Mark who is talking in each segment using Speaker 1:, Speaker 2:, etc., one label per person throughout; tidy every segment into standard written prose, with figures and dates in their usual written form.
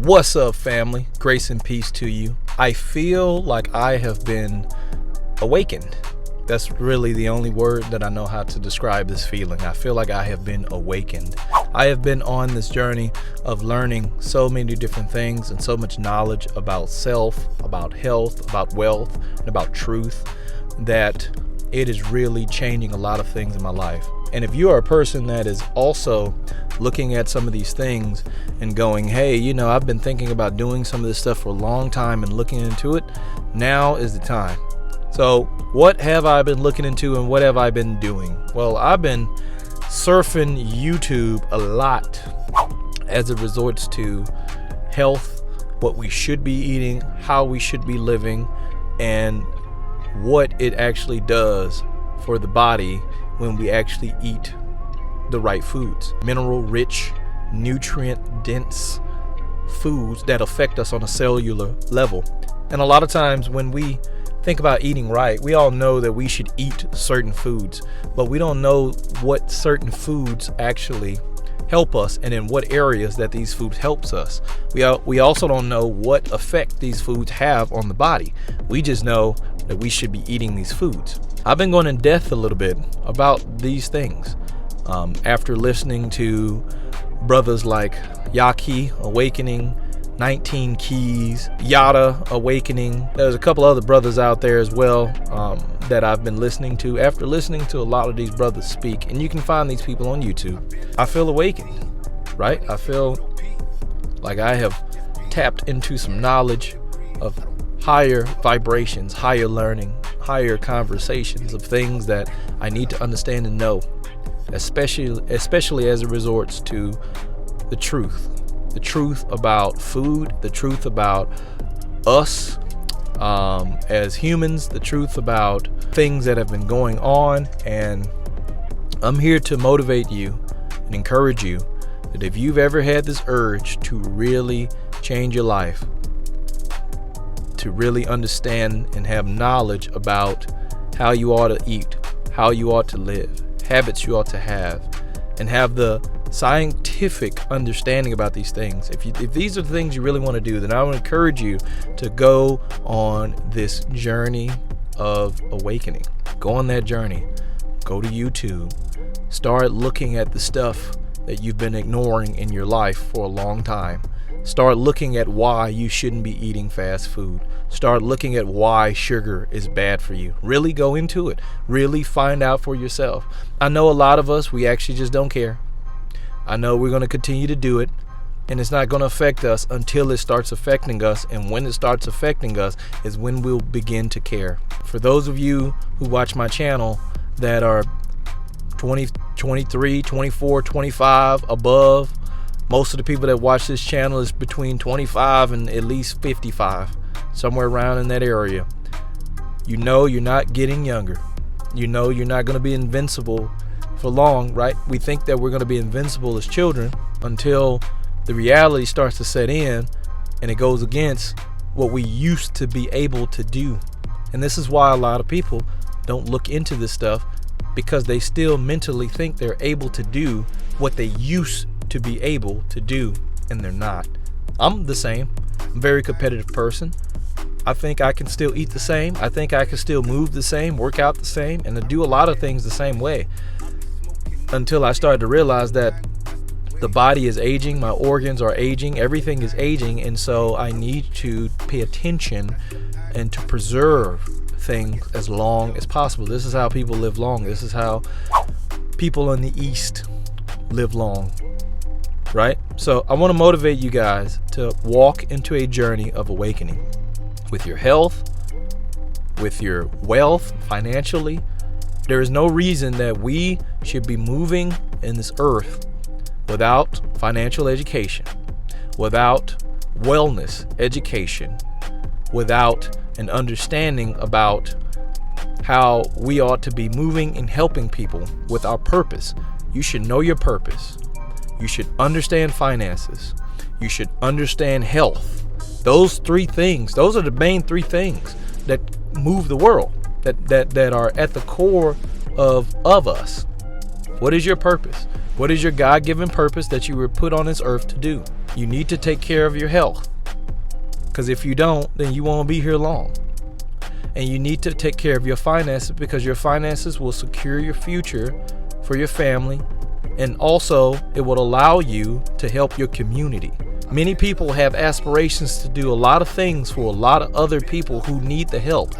Speaker 1: What's up, family? Grace and peace to you. I feel like I have been awakened. That's really the only word that I know how to describe this feeling. I feel like I have been awakened. I have been on this journey of learning so many different things and so much knowledge about self, about health, about wealth, and about truth that it is really changing a lot of things in my life. And if you are a person that is also looking at some of these things and going, hey, I've been thinking about doing some of this stuff for a long time and looking into it, now is the time. So what have I been looking into and what have I been doing? Well, I've been surfing YouTube a lot as it resorts to health, what we should be eating, how we should be living, and what it actually does for the body when we actually eat the right foods. Mineral rich, nutrient dense foods that affect us on a cellular level. And a lot of times when we think about eating right, we all know that we should eat certain foods, but we don't know what certain foods actually help us and in what areas that these foods helps us. We also don't know what effect these foods have on the body. We just know that we should be eating these foods. I've been going in depth a little bit about these things after listening to brothers like Yaki Awakening, 19 Keys, Yada Awakening. There's a couple other brothers out there as well that I've been listening to. After listening to a lot of these brothers speak, and you can find these people on YouTube, I feel awakened, right? I feel like I have tapped into some knowledge of higher vibrations, higher learning, higher conversations of things that I need to understand and know, especially as it resorts to the truth about food, the truth about us as humans, the truth about things that have been going on. And I'm here to motivate you and encourage you that if you've ever had this urge to really change your life, to really understand and have knowledge about how you ought to eat, how you ought to live, habits you ought to have, and have the scientific understanding about these things. If these are the things you really want to do, then I would encourage you to go on this journey of awakening. Go on that journey. Go to YouTube. Start looking at the stuff that you've been ignoring in your life for a long time. Start looking at why you shouldn't be eating fast food. Start looking at why sugar is bad for you. Really go into it. Really find out for yourself. I know a lot of us, we actually just don't care. I know we're going to continue to do it, and it's not going to affect us until it starts affecting us. And when it starts affecting us is when we'll begin to care. For those of you who watch my channel that are 20, 23, 24, 25 above, most of the people that watch this channel is between 25 and at least 55, somewhere around in that area. You know you're not getting younger. You know you're not going to be invincible for long, right? We think that we're going to be invincible as children until the reality starts to set in and it goes against what we used to be able to do. And this is why a lot of people don't look into this stuff, because they still mentally think they're able to do what they used to be able to do, and they're not. I'm the same. I'm a very competitive person. I think I can still eat the same. I think I can still move the same, work out the same, and do a lot of things the same way, until I started to realize that the body is aging, my organs are aging, everything is aging, and so I need to pay attention and to preserve things as long as possible. This is how people live long. This is how people in the East live long, right? So I want to motivate you guys to walk into a journey of awakening with your health, with your wealth, financially. There is no reason that we should be moving in this earth without financial education, without wellness education, without an understanding about how we ought to be moving and helping people with our purpose. You should know your purpose. You should understand finances. You should understand health. Those three things, those are the main three things that move the world, that are at the core of us. What is your purpose? What is your God-given purpose that you were put on this earth to do? You need to take care of your health, because if you don't, then you won't be here long. And you need to take care of your finances, because your finances will secure your future for your family, and also it will allow you to help your community. Many people have aspirations to do a lot of things for a lot of other people who need the help,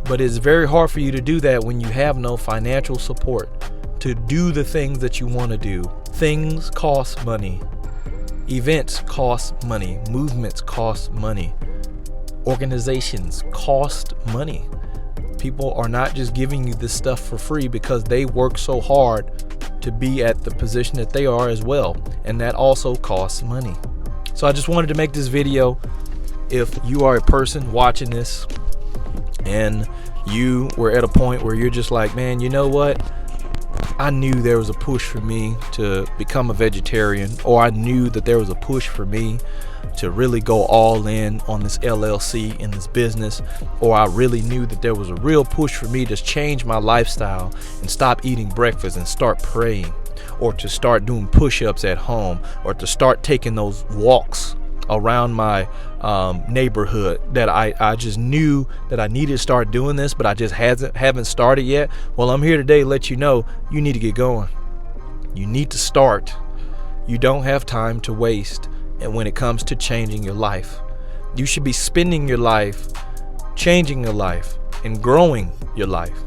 Speaker 1: but it's very hard for you to do that when you have no financial support to do the things that you want to do. Things cost money. Events cost money. Movements cost money. Organizations cost money. People are not just giving you this stuff for free because they work so hard to be at the position that they are as well, and that also costs money. So I just wanted to make this video. If you are a person watching this and you were at a point where you're just like, man, you know what? I knew there was a push for me to become a vegetarian, or I knew that there was a push for me to really go all in on this LLC in this business, or I really knew that there was a real push for me to change my lifestyle and stop eating breakfast and start praying, or to start doing push-ups at home, or to start taking those walks around my neighborhood, that I just knew that I needed to start doing this, but I just haven't started yet. Well, I'm here today to let you know you need to get going. You need to start. You don't have time to waste. And when it comes to changing your life, you should be spending your life changing your life and growing your life.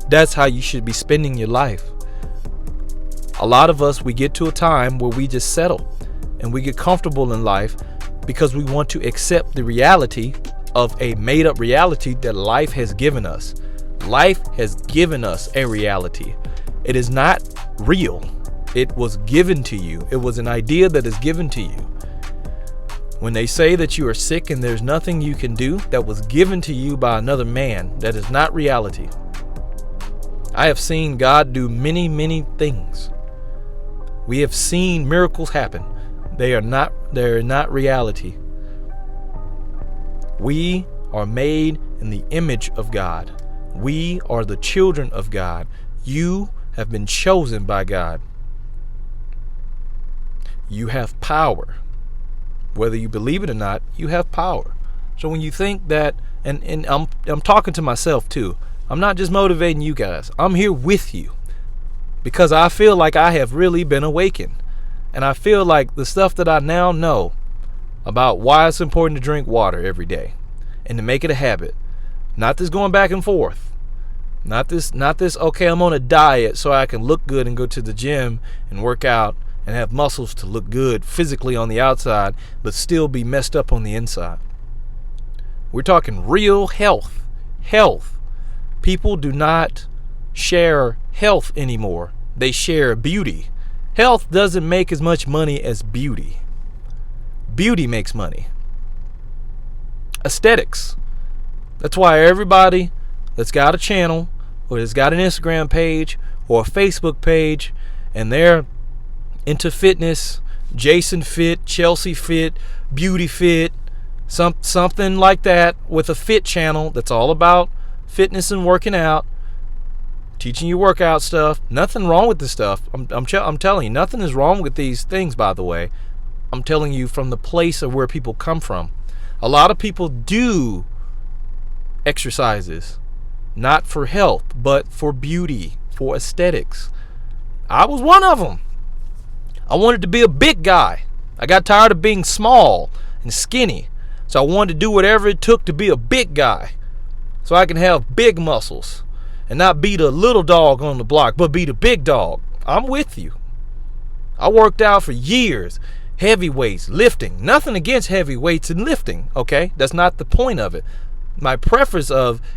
Speaker 1: That's how you should be spending your life. A lot of us, we get to a time where we just settle and we get comfortable in life because we want to accept the reality of a made-up reality that life has given us. Life has given us a reality. It is not real. It was given to you. It was an idea that is given to you. When they say that you are sick and there's nothing you can do, that was given to you by another man. That is not reality. I have seen God do many, many things. We have seen miracles happen. They are not reality. We are made in the image of God. We are the children of God. You have been chosen by God. You have power. Whether you believe it or not, you have power. So when you think that, and I'm talking to myself too. I'm not just motivating you guys. I'm here with you because I feel like I have really been awakened. And I feel like the stuff that I now know about why it's important to drink water every day and to make it a habit. Not this going back and forth. Not this, okay, I'm on a diet so I can look good and go to the gym and work out and have muscles to look good physically on the outside, but still be messed up on the inside. We're talking real health. Health. People do not share health anymore. They share beauty. Health doesn't make as much money as beauty. Beauty makes money. Aesthetics. That's why everybody that's got a channel or has got an Instagram page or a Facebook page and they're into fitness, Jason Fit, Chelsea Fit, Beauty Fit, something like that, with a fit channel that's all about fitness and working out, teaching you workout stuff. Nothing wrong with this stuff. I'm telling you, nothing is wrong with these things, by the way. I'm telling you from the place of where people come from. A lot of people do exercises, not for health, but for beauty, for aesthetics. I was one of them. I wanted to be a big guy. I got tired of being small and skinny. So I wanted to do whatever it took to be a big guy. So I can have big muscles and not be the little dog on the block, but be the big dog. I'm with you. I worked out for years. Heavy weights, lifting. Nothing against heavy weights and lifting, okay? That's not the point of it. My preference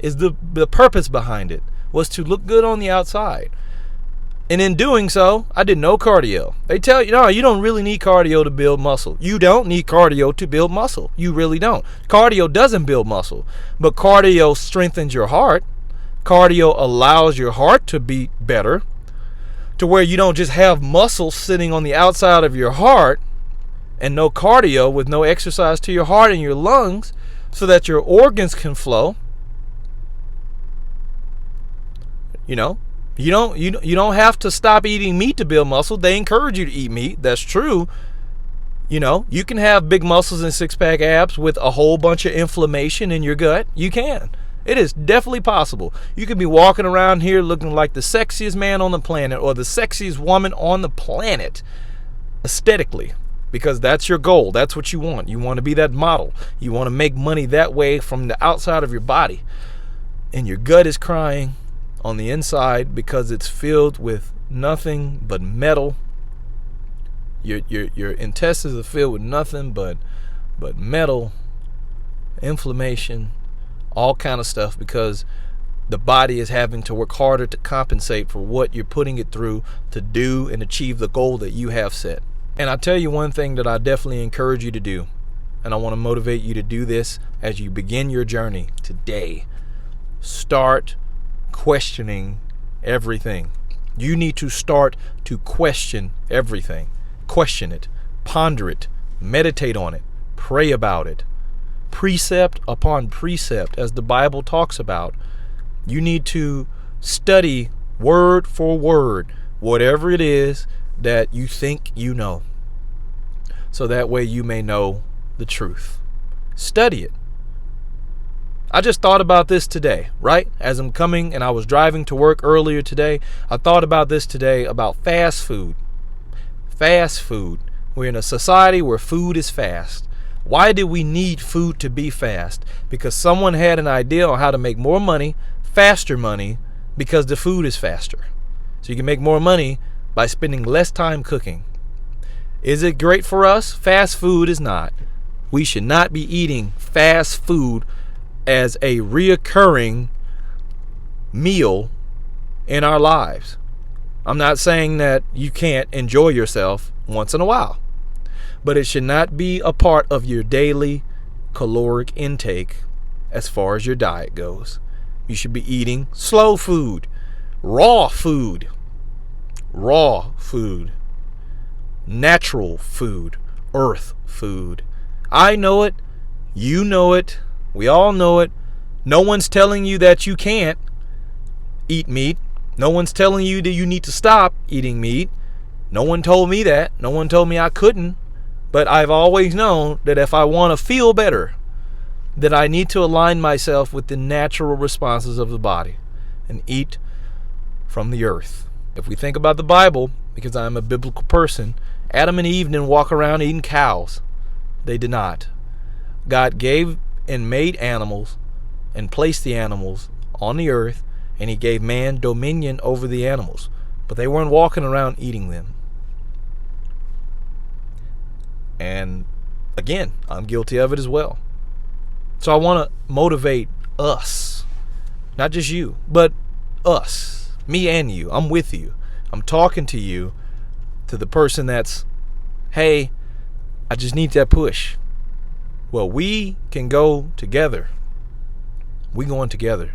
Speaker 1: is the purpose behind it was to look good on the outside. And in doing so, I did no cardio. They tell you, no, you don't really need cardio to build muscle. You don't need cardio to build muscle. You really don't. Cardio doesn't build muscle, but cardio strengthens your heart. Cardio allows your heart to beat better, to where you don't just have muscle sitting on the outside of your heart and no cardio with no exercise to your heart and your lungs so that your organs can flow. You know, you don't have to stop eating meat to build muscle. They encourage you to eat meat. That's true. You know, you can have big muscles and six-pack abs with a whole bunch of inflammation in your gut. You can. It is definitely possible. You could be walking around here looking like the sexiest man on the planet or the sexiest woman on the planet aesthetically, because that's your goal. That's what you want. You want to be that model. You want to make money that way from the outside of your body. And your gut is crying on the inside because it's filled with nothing but metal. Your intestines are filled with nothing but metal, inflammation, all kind of stuff, because the body is having to work harder to compensate for what you're putting it through to do and achieve the goal that you have set. And I tell you one thing that I definitely encourage you to do, and I want to motivate you to do this as you begin your journey today. Start questioning everything. You need to start to question everything. Question it, ponder it, meditate on it, pray about it. Precept upon precept, as the Bible talks about. You need to study word for word whatever it is that you think you know, so that way you may know the truth. Study it. I just thought about this today, right? As I'm coming and I was driving to work earlier today, I thought about this today about fast food. Fast food. We're in a society where food is fast. Why do we need food to be fast? Because someone had an idea on how to make more money, faster money, because the food is faster. So you can make more money by spending less time cooking. Is it great for us? Fast food is not. We should not be eating fast food as a reoccurring meal in our lives. I'm not saying that you can't enjoy yourself once in a while, but it should not be a part of your daily caloric intake as far as your diet goes. You should be eating slow food, raw food, natural food, earth food. I know it, you know it, we all know it. No one's telling you that you can't eat meat. No one's telling you that you need to stop eating meat. No one told me that. No one told me I couldn't. But I've always known that if I want to feel better, that I need to align myself with the natural responses of the body and eat from the earth. If we think about the Bible, because I'm a biblical person, Adam and Eve didn't walk around eating cows. They did not. God gave and made animals and placed the animals on the earth, and he gave man dominion over the animals, but they weren't walking around eating them. And again, I'm guilty of it as well. So I want to motivate us, not just you, but us, me and you. I'm with you. I'm talking to you, to the person that's, hey, I just need that push. Well, we can go together. We going together.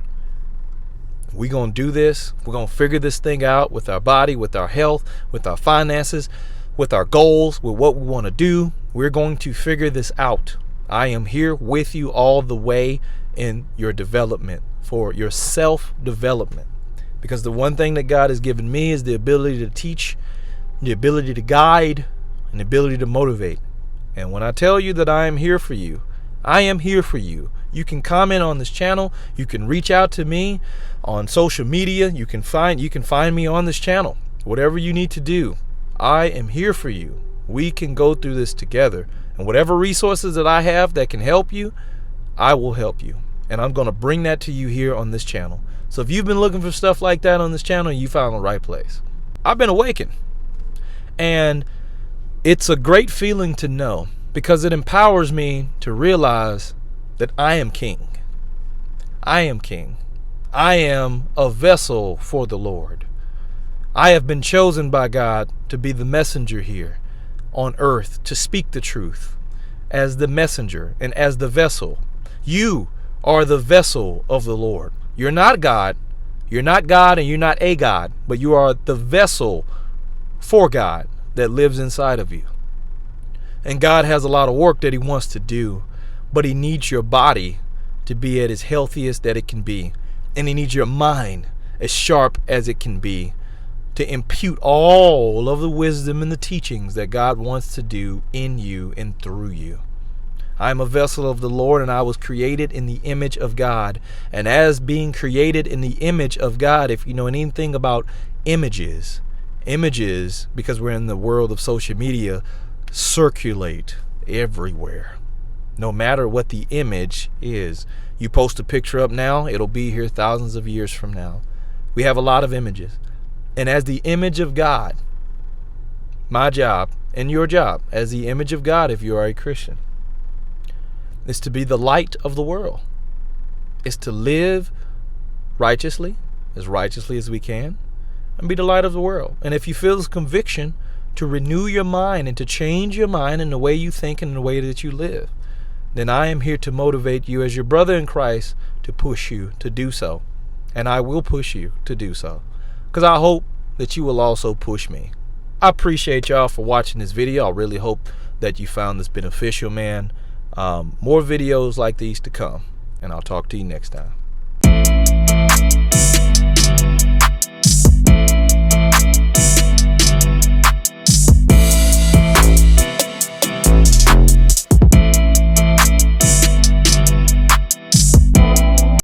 Speaker 1: We're going to do this. We're going to figure this thing out with our body, with our health, with our finances, with our goals, with what we want to do. We're going to figure this out. I am here with you all the way in your development, for your self-development. Because the one thing that God has given me is the ability to teach, the ability to guide, and the ability to motivate. And when I tell you that I am here for you, I am here for you. You can comment on this channel. You can reach out to me on social media. You can find me on this channel. Whatever you need to do, I am here for you. We can go through this together. And whatever resources that I have that can help you, I will help you. And I'm going to bring that to you here on this channel. So if you've been looking for stuff like that on this channel, you found the right place. I've been awakened. And it's a great feeling to know, because it empowers me to realize that I am king. I am king. I am a vessel for the Lord. I have been chosen by God to be the messenger here on earth, to speak the truth as the messenger and as the vessel. You are the vessel of the Lord. You're not God. You're not God, and you're not a God, but you are the vessel for God that lives inside of you. And God has a lot of work that he wants to do, but he needs your body to be at its healthiest that it can be. And he needs your mind as sharp as it can be to impute all of the wisdom and the teachings that God wants to do in you and through you. I am a vessel of the Lord, and I was created in the image of God. And as being created in the image of God, if you know anything about images, because we're in the world of social media, circulate everywhere. No matter what the image is. You post a picture up now, it'll be here thousands of years from now. We have a lot of images. And as the image of God, my job and your job as the image of God, if you are a Christian, is to be the light of the world. Is to live righteously as we can, and be the light of the world. And if you feel this conviction to renew your mind and to change your mind in the way you think and in the way that you live, then I am here to motivate you as your brother in Christ to push you to do so. And I will push you to do so, because I hope that you will also push me. I appreciate y'all for watching this video. I really hope that you found this beneficial, man. More videos like these to come, and I'll talk to you next time.